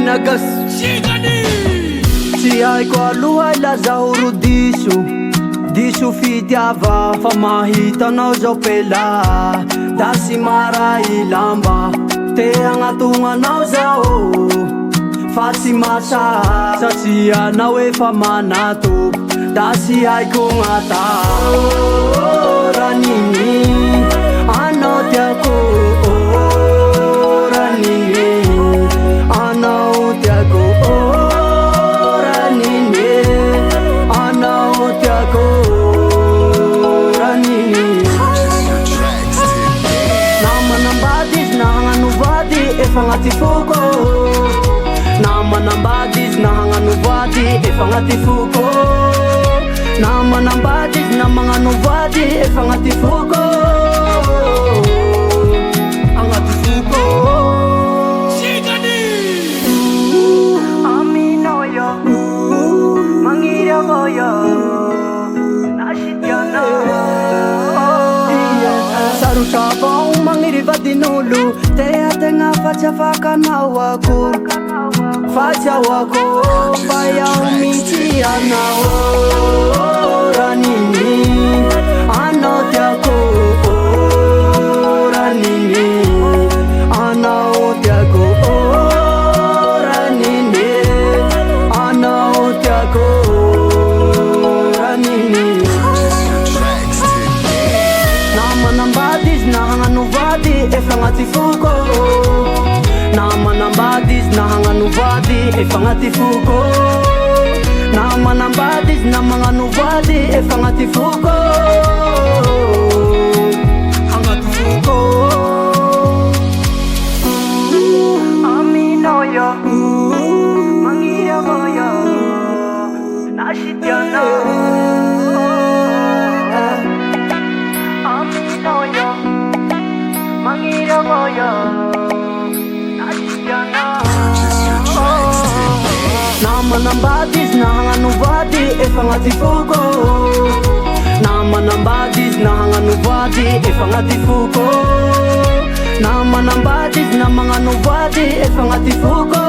MENA GASY Tsy haiko aloha ilazaho ro diso fitiava fa mahitanao zao pela da sy maray lamba te agnatognanao zao fa tsy masa satria anao efa manato da sy haiko gn'atao raniny anao tiako raniny anao tiako raniny anao tiako raniny namanambady izy nahagnano vady efa agnaty foko namanambady izy nahagnano vady efa agnaty foko namanambady izy namagnano vady efa agnaty foko agnaty foko aminoyo magniry avao nasityana sarotra avao magniry vadin'olo tea tegna fa tsy afakanao akory fa tsy ao akory mba iaho mihitsy anao raniny anao tiako raniny anao tiako raniny anao tiako raniny namanambady izy nahagnano vady efa agnaty foko namanambady izy nahagnano vady efa agnaty foko namanambady izy namagnano vady efa agnaty foko agnaty foko aminoyo magniry avao nasityana aminoyo magniry avao nasityana namanambady izy nahagnano vady efa agnaty foko namanambady izy nahagnano vady efa agnaty foko namanambady izy namagnano vady efa agnaty foko